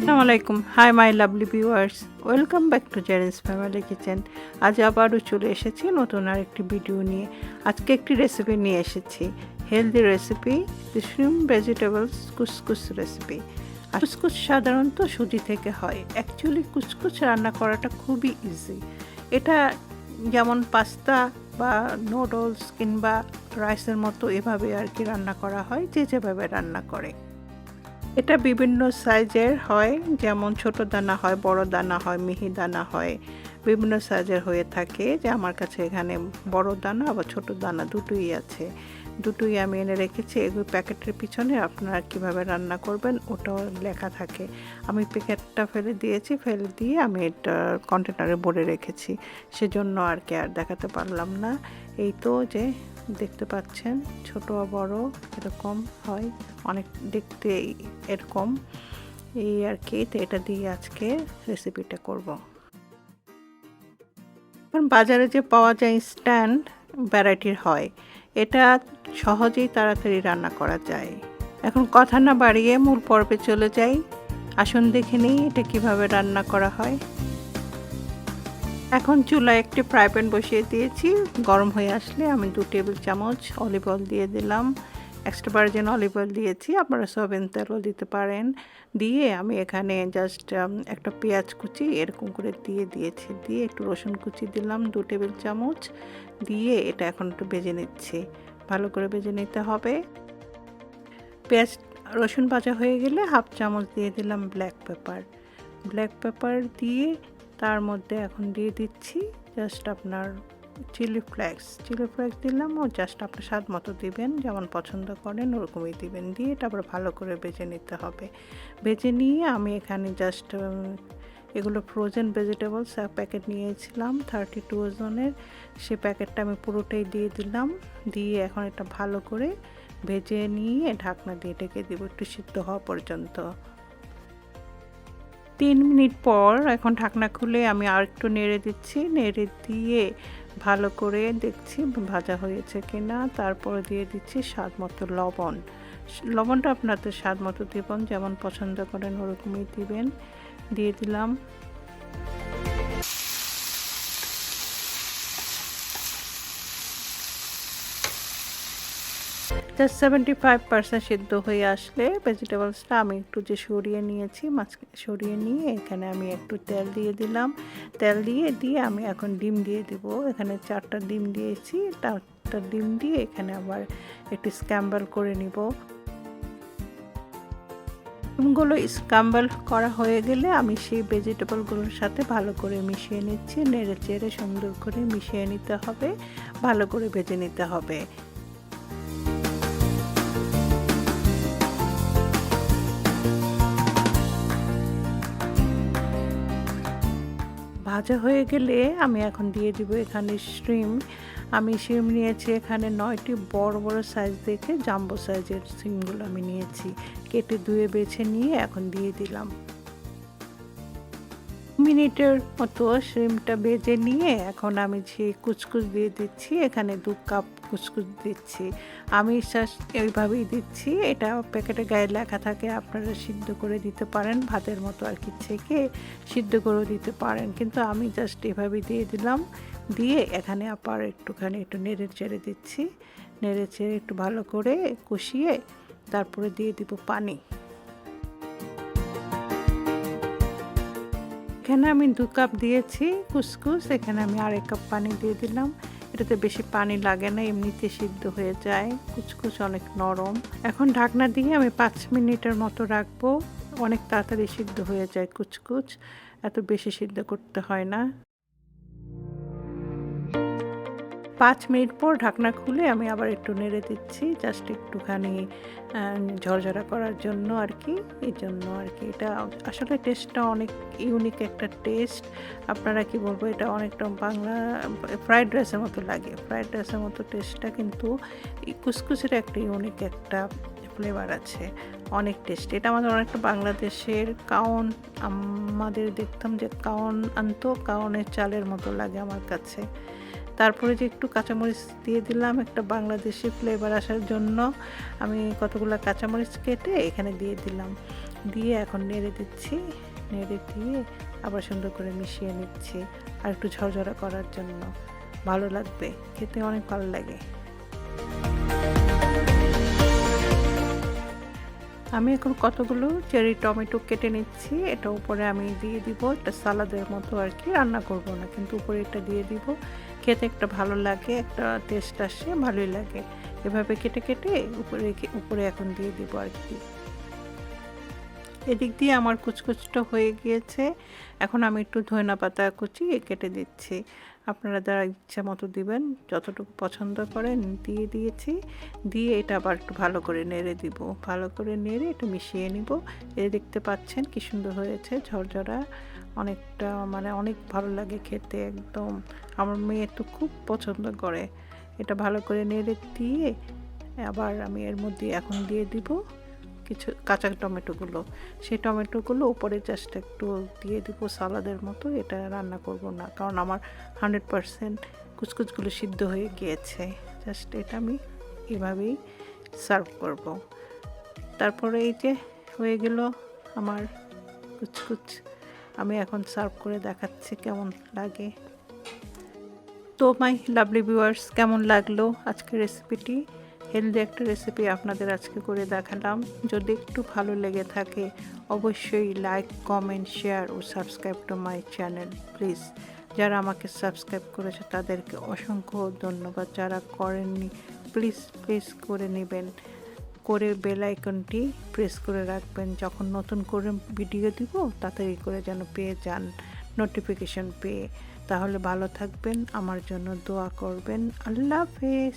আসসালামু আলাইকুম। Hi my lovely viewers, welcome back to Jerin's family kitchen. আজ আবারও চলে এসেছি নতুন আরেকটি ভিডিও নিয়ে। আজকে একটি রেসিপি নিয়ে এসেছি, healthy recipe, shrimp vegetables couscous recipe. আর কুসকুস সাধারণত সুজি থেকে হয়। অ্যাকচুয়ালি কুসকুস রান্না করাটা খুবই ইজি। এটা যেমন পাস্তা বা নুডলস কিংবা রাইসের মতো এভাবে আর কি রান্না করা হয়, যে যেভাবে রান্না করে। এটা বিভিন্ন সাইজের হয়, যেমন ছোট দানা হয়, বড় দানা হয়, মিহি দানা হয়, বিভিন্ন সাইজের হয়ে থাকে। যে আমার কাছে এখানে বড় দানা আবার ছোট দানা দুটোই আছে, দুটোই আমি এনে রেখেছি। এগুলো প্যাকেটের পিছনে আপনারা কিভাবে রান্না করবেন ওটাও লেখা থাকে। আমি প্যাকেটটা ফেলে দিয়েছি, ফেলে দিয়ে আমি এটা কন্টেনারে ভরে রেখেছি, সেজন্য আর কি আর দেখাতে পারলাম না। এই তো যে দেখতে পাচ্ছেন, ছোট বড় এরকম হয়, অনেক দেখতে এরকম এই আর কি। তো এটা দিয়ে আজকে রেসিপিটা করব। এখন বাজারে যে পাওয়া যায় স্ট্যান্ড ভ্যারাইটির হয়, এটা সহজেই তাড়াতাড়ি রান্না করা যায়। এখন কথা না বাড়িয়ে মূল পর্বে চলে যাই। আসুন দেখে নিই এটা কিভাবে রান্না করা হয়। এখন চুলায় একটি ফ্রাই প্যান বসিয়ে দিয়েছি। গরম হয়ে আসলে আমি 2 টেবিল চামচ অলিভ অয়েল দিয়ে দিলাম। এক্সট্রা ভার্জিন অলিভ অয়েল দিয়েছি, আপনারা সয়াবিন তেলও দিতে পারেন। দিয়ে আমি এখানে জাস্ট একটা পেঁয়াজ কুচি এরকম করে দিয়ে দিয়েছি, দিয়ে একটু রসুন কুচি দিলাম 2 টেবিল চামচ দিয়ে এটা এখন একটু ভেজে নিচ্ছি। ভালো করে ভেজে নিতে হবে। পেঁয়াজ রসুন ভাজা হয়ে গেলে হাফ চামচ দিয়ে দিলাম ব্ল্যাক পেপার দিয়ে তার মধ্যে এখন দিয়ে দিচ্ছি জাস্ট আপনার চিলি ফ্লেক্স দিলাম, ও জাস্ট আপনার স্বাদ মতো দিবেন, যেমন পছন্দ করেন ওরকমই দিবেন। দিয়ে তারপর ভালো করে ভেজে নিতে হবে। ভেজে নিয়ে আমি এখানে জাস্ট এগুলো ফ্রোজেন ভেজিটেবলস এক প্যাকেট নিয়েছিলাম 32 ওজনের, সে প্যাকেটটা আমি পুরোটাই দিয়ে দিলাম। দিয়ে এখন এটা ভালো করে ভেজে নিয়ে ঢাকনা দিয়ে ঢেকে দেবো একটু সিদ্ধ হওয়া পর্যন্ত। 3 মিনিট পর এখন ঢাকনা খুলে আমি আর একটু নেড়ে দিচ্ছি। নেড়ে দিয়ে ভালো করে দেখছি ভাজা হয়েছে কিনা। তারপর দিয়ে দিচ্ছি স্বাদ মতো লবণটা আপনাদের স্বাদ মতো দেবেন, যেমন পছন্দ করেন ওরকমই দিবেন। দিয়ে দিলাম। জাস্ট 75% সিদ্ধ হয়ে আসলে ভেজিটেবলসটা আমি একটু যে সরিয়ে নিয়েছি, সরিয়ে নিয়ে এখানে আমি একটু তেল দিয়ে দিলাম। তেল দিয়ে আমি এখন ডিম দিয়ে দিব। এখানে 4টা ডিম দিয়েছি। 4টা ডিম দিয়ে এখানে আবার একটু স্ক্র্যাম্বল করে নিব। ডিমগুলো স্ক্র্যাম্বল করা হয়ে গেলে আমি সেই ভেজিটেবলগুলোর সাথে ভালো করে মিশিয়ে নিচ্ছি। নেড়ে চেড়ে সুন্দর করে মিশিয়ে নিতে হবে, ভালো করে ভেজে নিতে হবে। ভাজা হয়ে গেলে আমি এখন দিয়ে দিব এখানে শ্রিম্প। আমি শ্রিম্প নিয়েছি এখানে 9টি বড় বড় সাইজ দেখে জাম্বো সাইজের শ্রিম্পগুলো আমি নিয়েছি, কেটে ধুয়ে বেছে নিয়ে এখন দিয়ে দিলাম। মিনিটের মতো শ্রিম্পটা ভেজে নিয়ে এখন আমি যে কুচকুচ দিয়ে দিচ্ছি, এখানে 2 কাপ কুচকুচ দিচ্ছি। আমি এইভাবেই দিচ্ছি, এটা প্যাকেটে গায়ে লেখা থাকে, আপনারা সিদ্ধ করে দিতে পারেন, ভাতের মতো আর কি ছেঁকে সিদ্ধ করেও দিতে পারেন, কিন্তু আমি জাস্ট এভাবেই দিয়ে দিলাম। দিয়ে এখানে আবার একটু নেড়ে চেড়ে দিচ্ছি। নেড়ে চেড়ে একটু ভালো করে কষিয়ে তারপরে দিয়ে দিব পানি। এখানে আমি 2 কাপ দিয়েছি কুসকুস, এখানে আমি 1/2 কাপ পানি দিয়ে দিলাম। এটাতে বেশি পানি লাগে না, এমনিতে সিদ্ধ হয়ে যায়, কুসকুস অনেক নরম। এখন ঢাকনা দিয়ে আমি 5 মিনিটের মতো রাখবো। অনেক তাড়াতাড়ি সিদ্ধ হয়ে যায় কুসকুস, এত বেশি সিদ্ধ করতে হয় না। 5 মিনিট পর ঢাকনা খুলে আমি আবার একটু নেড়ে দিচ্ছি, জাস্ট একটুখানি ঝরঝরা করার জন্য আর কি। এই জন্য আর কি, এটা আসলে টেস্টটা অনেক ইউনিক একটা টেস্ট। আপনারা কি বলবো, এটা অনেকটা বাংলা ফ্রাইড রাইসের মতো লাগে, ফ্রাইড রাইসের মতো টেস্টটা, কিন্তু কুসকুসের একটা ইউনিক একটা ফ্লেভার আছে, অনেক টেস্ট। এটা আমাদের অনেকটা বাংলাদেশের কাউন, আমাদের দেখতাম যে কাউন আনতো, কাউনের চালের মতো লাগে আমার কাছে। তারপরে যে একটু কাঁচামরিচ দিয়ে দিলাম একটা বাংলাদেশি ফ্লেভার আসার জন্য। আমি কতগুলো কাঁচামরিচ কেটে এখানে দিয়ে দিলাম। দিয়ে এখন নেড়ে দিচ্ছি, নেড়ে দিয়ে আবার সুন্দর করে মিশিয়ে নিচ্ছি আর একটু ঝরঝরা করার জন্য। ভালো লাগবে, খেতে অনেক ভালো লাগে। আমি এখন কতগুলো চেরি টমেটো কেটে নিচ্ছি, এটা উপরে আমি দিয়ে দিব। এটা সালাদের মতো আর কি, রান্না করব না, কিন্তু উপরে এটা দিয়ে দিব। খেতে একটা ভালো লাগে, একটা টেস্ট আসে, ভালোই লাগে। এভাবে কেটে কেটে উপরে এখন দিয়ে দিব আর কি। এদিক দিয়ে আমার কুচকুচটা হয়ে গিয়েছে। এখন আমি একটু ধনিয়া পাতা কুচি কেটে দিচ্ছি। আপনারা যারা ইচ্ছা মতো দিবেন, যতটুকু পছন্দ করেন দিয়ে দিয়েছি। দিয়ে এটা আবার একটু ভালো করে নেড়ে দিব। ভালো করে নেড়ে একটু মিশিয়ে নিব। দেখতে পাচ্ছেন কি সুন্দর হয়েছে, ঝরঝরা, অনেকটা মানে অনেক ভালো লাগে খেতে একদম। আমার মেয়ে তো খুব পছন্দ করে। এটা ভালো করে নেড়ে দিয়ে আবার আমি এর মধ্যে এখন দিয়ে দিব কিছু কাঁচা টমেটোগুলো। সেই টমেটোগুলো উপরে জাস্ট একটু দিয়ে দিব সালাদের মতো। এটা রান্না করব না, কারণ আমার 100% কুচকুচগুলো সিদ্ধ হয়ে গিয়েছে। জাস্ট এটা আমি এভাবেই সার্ভ করব। তারপরে এই যে হয়ে গেল আমার কুচকুচ। আমি এখন সার্ভ করে দেখাচ্ছি কেমন লাগে। তো মাই লাভলি ভিউয়ার্স, কেমন লাগলো আজকের রেসিপিটি? হেলদি একটা রেসিপি আপনাদের আজকে করে দেখালাম। যদি একটু ভালো লেগে থাকে অবশ্যই লাইক, কমেন্ট, শেয়ার ও subscribe to my channel please. যারা আমাকে সাবস্ক্রাইব করেছে তাদেরকে অসংখ্য ধন্যবাদ। যারা করেননি প্লিজ প্লিজ করে নেবেন, করে বেল আইকনটি প্রেস করে রাখবেন। যখন নতুন করে ভিডিও দিব তাড়াতাড়ি করে যেন পেয়ে যান, নোটিফিকেশন পেয়ে। তাহলে ভালো থাকবেন, আমার জন্য দোয়া করবেন। আল্লাহ হাফেজ।